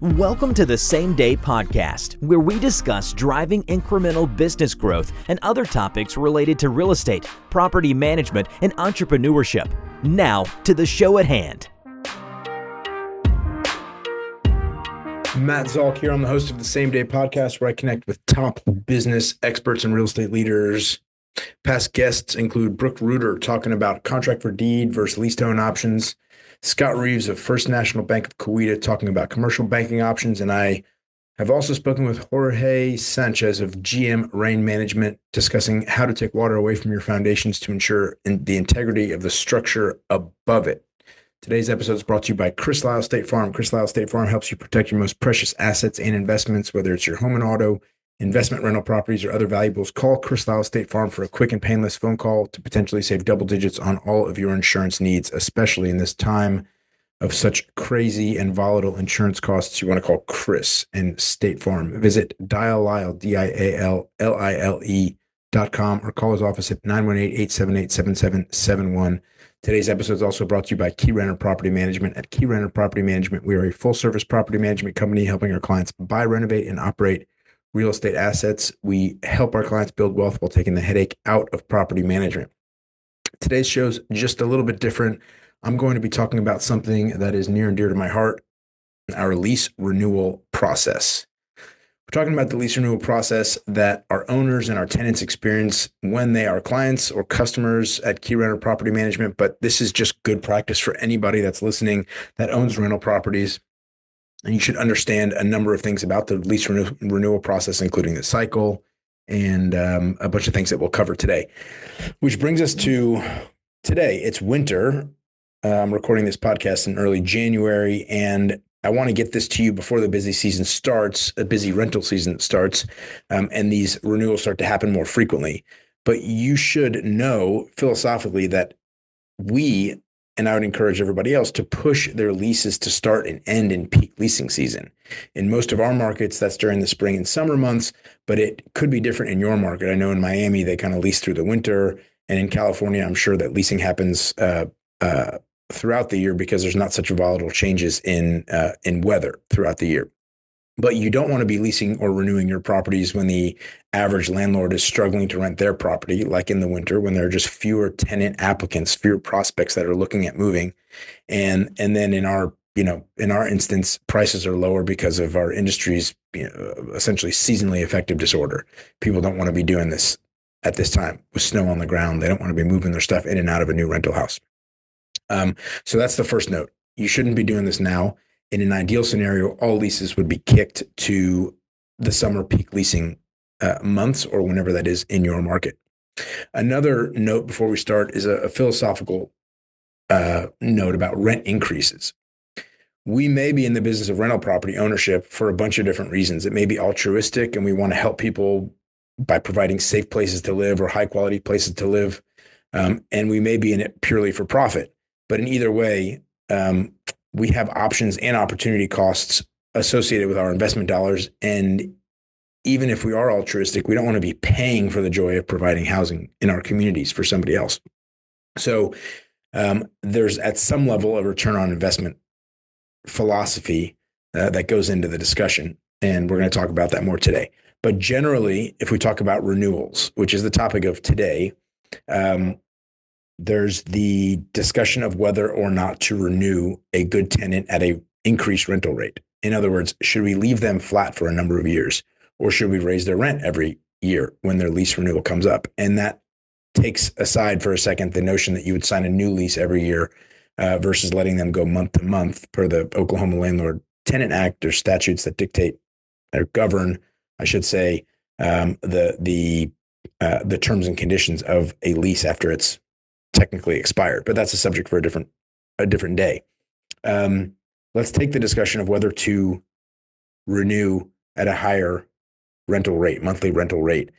Welcome to the Same Day Podcast, where we discuss driving incremental business growth and other topics related to real estate, property management, and entrepreneurship. Now, to the show at hand. Matt Zalk here. I'm the host of the Same Day Podcast, where I connect with top business experts and real estate leaders. Past guests include Brooke Reuter talking about contract for deed versus lease to own options, Scott Reeves of First National Bank of Kuwaita talking about commercial banking options, and I have also spoken with Jorge Sanchez of GM Rain Management discussing how to take water away from your foundations to ensure the integrity of the structure above it. Today's episode is brought to you by Chris Lyle State Farm. Chris Lyle State Farm helps you protect your most precious assets and investments, whether it's your home and auto, investment rental properties, or other valuables. Call Chris Lyle State Farm for a quick and painless phone call to potentially save double digits on all of your insurance needs, especially in this time of such crazy and volatile insurance costs. You want to call Chris and State Farm. Visit diallyle, DIALLILE.com, or call his office at 918-878-7771. Today's episode is also brought to you by Keyrenter Property Management. At Keyrenter Property Management, we are a full-service property management company helping our clients buy, renovate, and operate real estate assets. We help our clients build wealth while taking the headache out of property management. Today's show's just a little bit different. I'm going to be talking about something that is near and dear to my heart, our lease renewal process. We're talking about the lease renewal process that our owners and our tenants experience when they are clients or customers at Keyrenter Property Management, but this is just good practice for anybody that's listening that owns rental properties. And you should understand a number of things about the lease renewal process, including the cycle and a bunch of things that we'll cover today. Which brings us to today. It's winter. I'm recording this podcast in early January, and I want to get this to you before the busy season starts, a busy rental season starts, and these renewals start to happen more frequently. But you should know philosophically that and I would encourage everybody else to push their leases to start and end in peak leasing season. In most of our markets, that's during the spring and summer months, but it could be different in your market. I know in Miami, they kind of lease through the winter. And in California, I'm sure that leasing happens throughout the year because there's not such volatile changes in weather throughout the year. But you don't want to be leasing or renewing your properties when the average landlord is struggling to rent their property, like in the winter, when there are just fewer tenant applicants, fewer prospects that are looking at moving. And then in our instance, prices are lower because of our industry's essentially seasonally affective disorder. People don't want to be doing this at this time with snow on the ground. They don't want to be moving their stuff in and out of a new rental house. So that's the first note. You shouldn't be doing this now. In an ideal scenario, all leases would be kicked to the summer peak leasing months or whenever that is in your market. Another note before we start is a philosophical note about rent increases. We may be in the business of rental property ownership for a bunch of different reasons. It may be altruistic, and we want to help people by providing safe places to live or high quality places to live. And we may be in it purely for profit. But in either way, we have options and opportunity costs associated with our investment dollars. And even if we are altruistic, we don't want to be paying for the joy of providing housing in our communities for somebody else. So there's at some level a return on investment philosophy that goes into the discussion. And we're going to talk about that more today. But generally, if we talk about renewals, which is the topic of today, there's the discussion of whether or not to renew a good tenant at a increased rental rate. In other words, should we leave them flat for a number of years, or should we raise their rent every year when their lease renewal comes up? And that takes aside for a second the notion that you would sign a new lease every year versus letting them go month to month per the Oklahoma Landlord Tenant Act. There's statutes that dictate or govern, I should say, the terms and conditions of a lease after it's technically expired, but that's a subject for a different day. Let's take the discussion of whether to renew at a higher rental rate, monthly rental rate.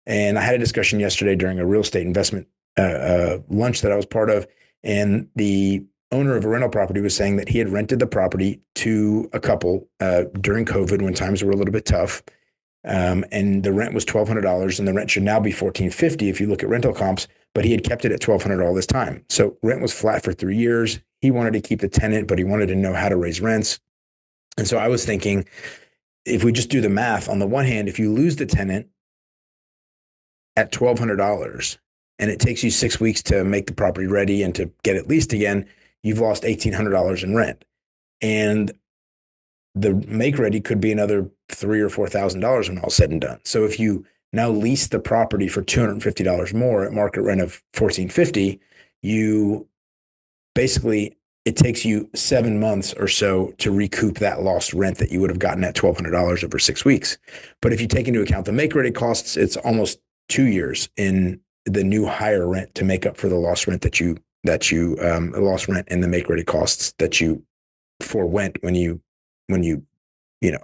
And I had a discussion yesterday during a real estate investment lunch that I was part of, and the owner of a rental property was saying that he had rented the property to a couple during COVID when times were a little bit tough. And the rent was $1,200, and the rent should now be $1,450 if you look at rental comps, but he had kept it at $1,200 all this time. So rent was flat for 3 years. He wanted to keep the tenant, but he wanted to know how to raise rents. And so I was thinking, if we just do the math, on the one hand, if you lose the tenant at $1,200 and it takes you 6 weeks to make the property ready and to get it leased again, you've lost $1,800 in rent. And the make ready could be another $3,000 or $4,000 when all said and done. So if you now lease the property for $250 more at market rent of $1,450, you basically, it takes you 7 months or so to recoup that lost rent that you would have gotten at $1,200 over 6 weeks. But if you take into account the make ready costs, it's almost 2 years in the new higher rent to make up for the lost rent lost rent and the make ready costs that you forwent when you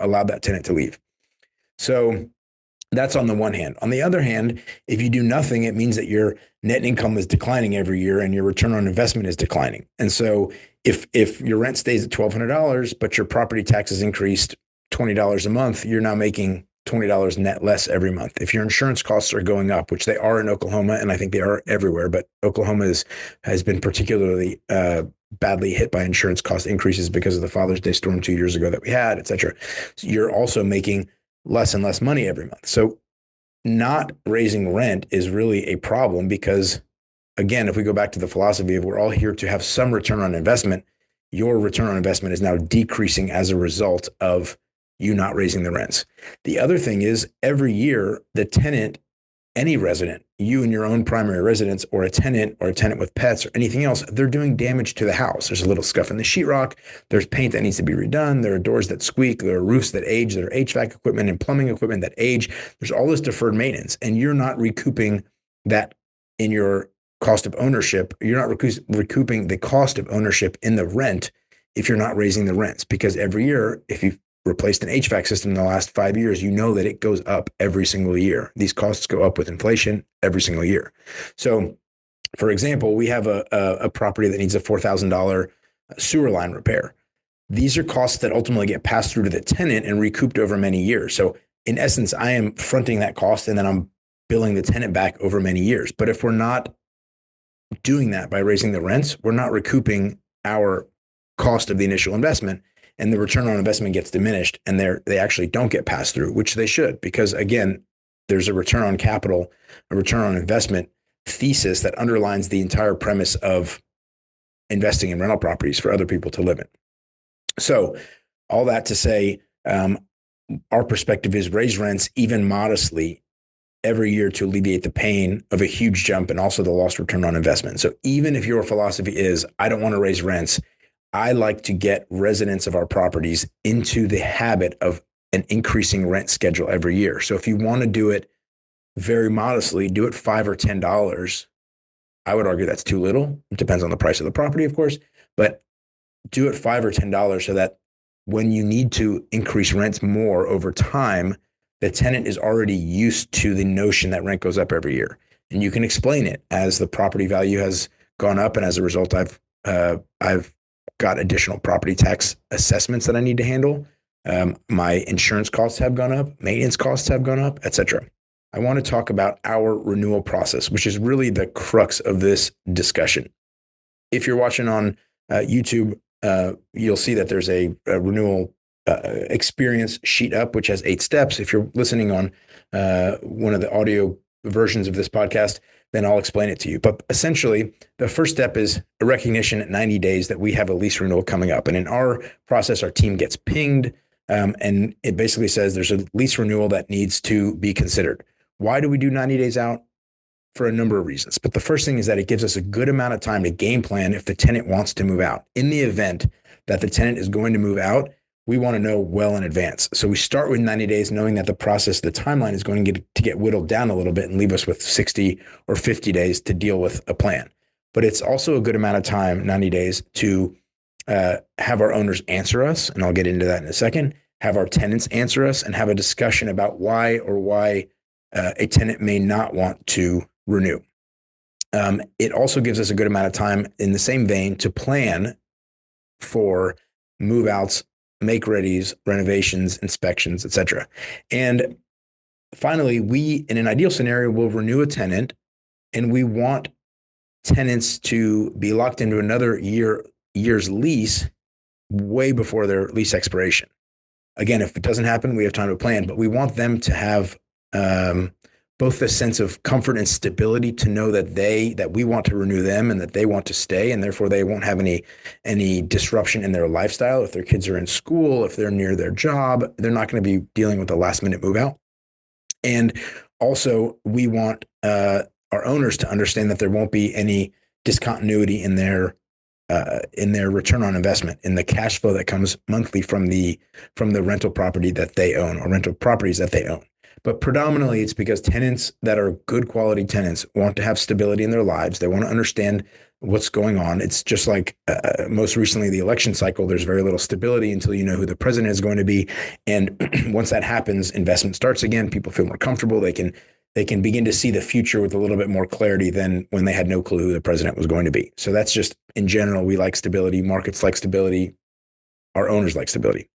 allowed that tenant to leave. So that's on the one hand. On the other hand, if you do nothing, it means that your net income is declining every year and your return on investment is declining. And so if your rent stays at $1,200, but your property taxes increased $20 a month, you're now making $20 net less every month. If your insurance costs are going up, which they are in Oklahoma, and I think they are everywhere, but Oklahoma has been particularly badly hit by insurance cost increases because of the Father's Day storm 2 years ago that we had, et cetera. So you're also making less and less money every month. So not raising rent is really a problem because, again, if we go back to the philosophy of we're all here to have some return on investment, your return on investment is now decreasing as a result of you not raising the rents. The other thing is every year, the tenant, any resident, you and your own primary residence or a tenant with pets or anything else, they're doing damage to the house. There's a little scuff in the sheetrock. There's paint that needs to be redone. There are doors that squeak. There are roofs that age. There are HVAC equipment and plumbing equipment that age. There's all this deferred maintenance, and you're not recouping that in your cost of ownership. You're not recouping the cost of ownership in the rent if you're not raising the rents, because every year, if you've replaced an HVAC system in the last 5 years, you know that it goes up every single year. These costs go up with inflation every single year. So, for example, we have a property that needs a $4,000 sewer line repair. These are costs that ultimately get passed through to the tenant and recouped over many years. So, in essence, I am fronting that cost and then I'm billing the tenant back over many years. But if we're not doing that by raising the rents, we're not recouping our cost of the initial investment, and the return on investment gets diminished, and they actually don't get passed through, which they should, because again, there's a return on capital, a return on investment thesis that underlines the entire premise of investing in rental properties for other people to live in. So all that to say, our perspective is raise rents even modestly every year to alleviate the pain of a huge jump and also the lost return on investment. So even if your philosophy is, I don't want to raise rents, I like to get residents of our properties into the habit of an increasing rent schedule every year. So if you want to do it very modestly, do it $5 or $10. I would argue that's too little. It depends on the price of the property, of course, but do it $5 or $10 so that when you need to increase rents more over time, the tenant is already used to the notion that rent goes up every year. And you can explain it as the property value has gone up. And as a result, I've got additional property tax assessments that I need to handle. My insurance costs have gone up, maintenance costs have gone up, et cetera. I want to talk about our renewal process, which is really the crux of this discussion. If you're watching on YouTube, you'll see that there's a renewal experience sheet up, which has 8 steps. If you're listening on one of the audio versions of this podcast, then I'll explain it to you. But essentially, the first step is a recognition at 90 days that we have a lease renewal coming up. And in our process, our team gets pinged, and it basically says there's a lease renewal that needs to be considered. Why do we do 90 days out? For a number of reasons. But the first thing is that it gives us a good amount of time to game plan if the tenant wants to move out. In the event that the tenant is going to move out, we want to know well in advance. So we start with 90 days knowing that the process, the timeline is going to get whittled down a little bit and leave us with 60 or 50 days to deal with a plan. But it's also a good amount of time, 90 days, to have our owners answer us, and I'll get into that in a second, have our tenants answer us, and have a discussion about why a tenant may not want to renew. It also gives us a good amount of time in the same vein to plan for move outs, make readies, renovations, inspections, etc. And finally, we, in an ideal scenario, will renew a tenant, and we want tenants to be locked into another year's lease way before their lease expiration. again, if it doesn't happen, we have time to plan, but we want them to have both the sense of comfort and stability to know that we want to renew them and that they want to stay, and therefore they won't have any disruption in their lifestyle. If their kids are in school, if they're near their job, they're not going to be dealing with a last minute move out. And also, we want our owners to understand that there won't be any discontinuity in their return on investment, in the cash flow that comes monthly from the rental property that they own or rental properties that they own. But predominantly, it's because tenants that are good quality tenants want to have stability in their lives. They want to understand what's going on. It's just like most recently, the election cycle, there's very little stability until you know who the president is going to be. And once that happens, investment starts again. People feel more comfortable. They can begin to see the future with a little bit more clarity than when they had no clue who the president was going to be. So that's just, in general, we like stability. Markets like stability. Our owners like stability.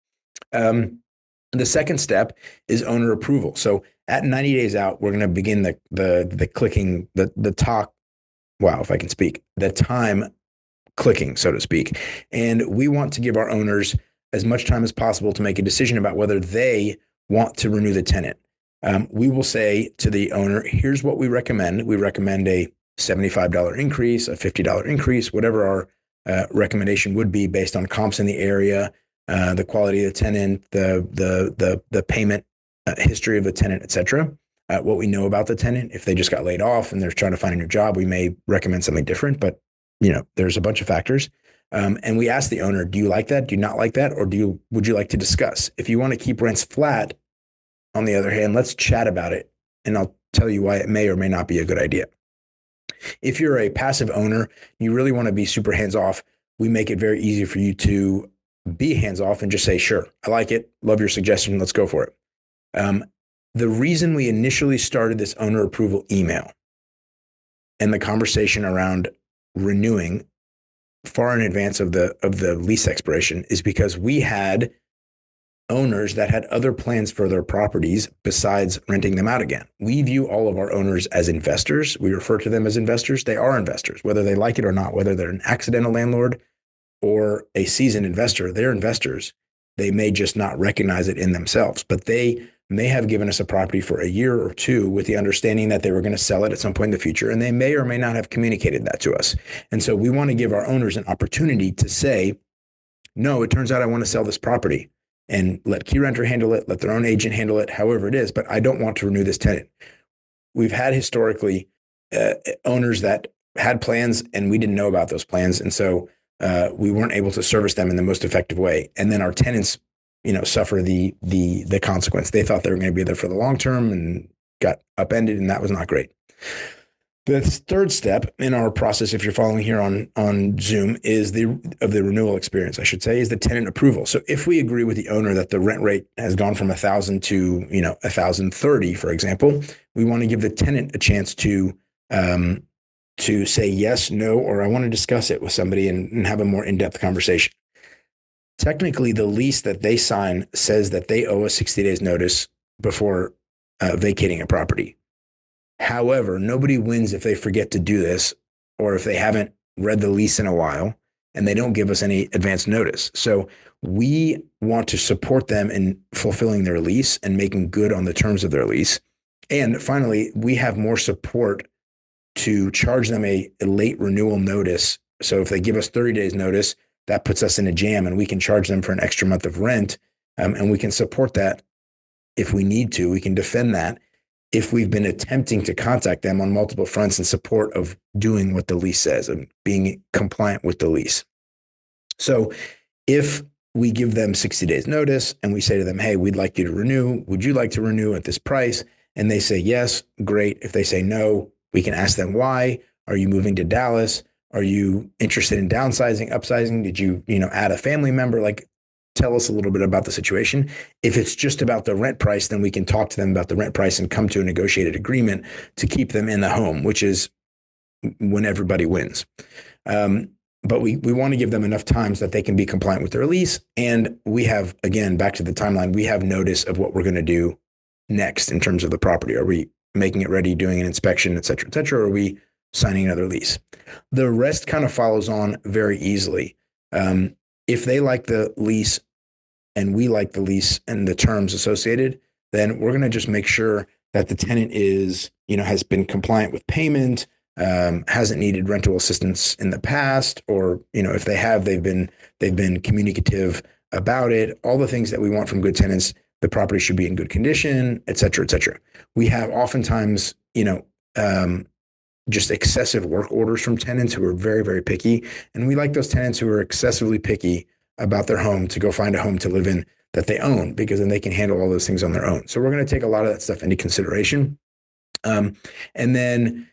The second step is owner approval. So at 90 days out, we're going to begin the clicking, the talk. Wow, if I can speak, the time clicking, so to speak. And we want to give our owners as much time as possible to make a decision about whether they want to renew the tenant. We will say to the owner, here's what we recommend. We recommend a $75 increase, a $50 increase, whatever our recommendation would be based on comps in the area, the quality of the tenant, the payment history of the tenant, et cetera. What we know about the tenant. If they just got laid off and they're trying to find a new job, we may recommend something different, but there's a bunch of factors. And we ask the owner, do you like that? Do you not like that? Or would you like to discuss? If you want to keep rents flat, on the other hand, let's chat about it. And I'll tell you why it may or may not be a good idea. If you're a passive owner, you really want to be super hands-off, we make it very easy for you to be hands-off and just say, sure, I like it. Love your suggestion. Let's go for it. The reason we initially started this owner approval email and the conversation around renewing far in advance of the lease expiration is because we had owners that had other plans for their properties besides renting them out again. We view all of our owners as investors. We refer to them as investors. They are investors, whether they like it or not, whether they're an accidental landlord or a seasoned investor, they're investors. They may just not recognize it in themselves, but they may have given us a property for a year or two with the understanding that they were going to sell it at some point in the future, and they may or may not have communicated that to us. And so we want to give our owners an opportunity to say, no, it turns out I want to sell this property, and let Keyrenter handle it, let their own agent handle it, however it is, but I don't want to renew this tenant. We've had historically owners that had plans and we didn't know about those plans. And so we weren't able to service them in the most effective way. And then our tenants, suffer the consequence. They thought they were going to be there for the long term and got upended, and that was not great. The third step in our process, if you're following here on Zoom, is the renewal experience, I should say, is the tenant approval. So if we agree with the owner that the rent rate has gone from 1,000 to $1,030, for example, we want to give the tenant a chance to say yes, no, or I want to discuss it with somebody and have a more in-depth conversation. Technically, the lease that they sign says that they owe us 60 days notice before vacating a property. However, nobody wins if they forget to do this or if they haven't read the lease in a while and they don't give us any advance notice. So we want to support them in fulfilling their lease and making good on the terms of their lease. And finally, we have more support to charge them a late renewal notice. So if they give us 30 days notice, that puts us in a jam and we can charge them for an extra month of rent. And we can support that if we need to. We can defend that if we've been attempting to contact them on multiple fronts in support of doing what the lease says and being compliant with the lease. So if we give them 60 days notice and we say to them, hey, we'd like you to renew. Would you like to renew at this price? And they say yes, great. If they say no, we can ask them why. Are you moving to Dallas? Are you interested in downsizing, upsizing? Did you, add a family member? Tell us a little bit about the situation. If it's just about the rent price, then we can talk to them about the rent price and come to a negotiated agreement to keep them in the home, which is when everybody wins. But we want to give them enough time so that they can be compliant with their lease. And we have, again, back to the timeline, we have notice of what we're going to do next in terms of the property. Are we making it ready, doing an inspection, et cetera, or are we signing another lease? The rest kind of follows on very easily. If they like the lease and we like the lease and the terms associated, then we're going to just make sure that the tenant is, has been compliant with payment, hasn't needed rental assistance in the past, or, if they have, they've been communicative about it. All the things that we want from good tenants. The property should be in good condition, et cetera, et cetera. We have oftentimes, just excessive work orders from tenants who are very, very picky. And we like those tenants who are excessively picky about their home to go find a home to live in that they own, because then they can handle all those things on their own. So we're going to take a lot of that stuff into consideration. And then,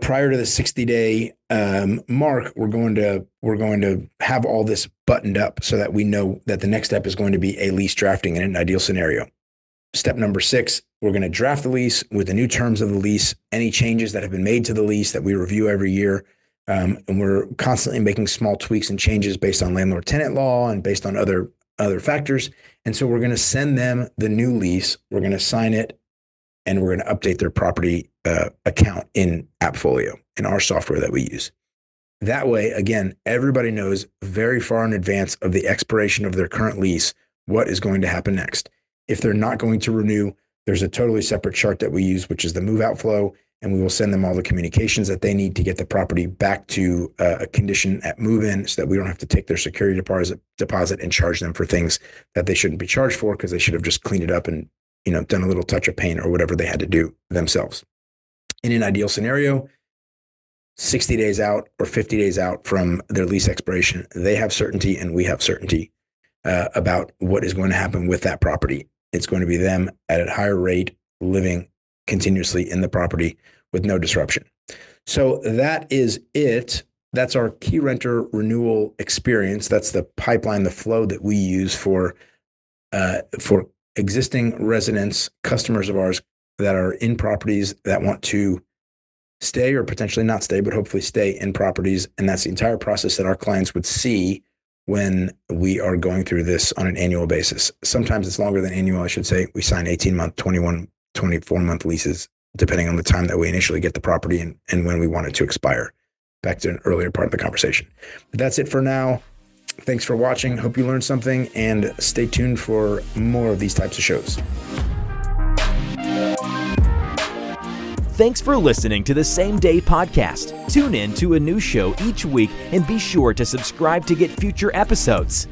prior to the 60-day mark, we're going to have all this buttoned up so that we know that the next step is going to be a lease drafting in an ideal scenario. Step number 6, we're going to draft the lease with the new terms of the lease, any changes that have been made to the lease that we review every year. And we're constantly making small tweaks and changes based on landlord-tenant law and based on other factors. And so we're going to send them the new lease. We're going to sign it, and we're going to update their property account in AppFolio, in our software that we use. That way, again, everybody knows very far in advance of the expiration of their current lease what is going to happen next. If they're not going to renew, there's a totally separate chart that we use, which is the move out flow, and we will send them all the communications that they need to get the property back to a condition at move-in, so that we don't have to take their security deposit and charge them for things that they shouldn't be charged for, because they should have just cleaned it up and done a little touch of paint or whatever they had to do themselves. In an ideal scenario, 60 days out or 50 days out from their lease expiration, they have certainty and we have certainty about what is going to happen with that property. It's going to be them at a higher rate, living continuously in the property with no disruption. So that is it. That's our Keyrenter renewal experience. That's the pipeline, the flow that we use for existing residents, customers of ours that are in properties that want to stay or potentially not stay, but hopefully stay in properties. And that's the entire process that our clients would see when we are going through this on an annual basis. Sometimes it's longer than annual, I should say. We sign 18-month, 21, 24-month leases, depending on the time that we initially get the property and when we want it to expire. Back to an earlier part of the conversation. But that's it for now. Thanks for watching. Hope you learned something, and stay tuned for more of these types of shows. Thanks for listening to the Same Day Podcast. Tune in to a new show each week and be sure to subscribe to get future episodes.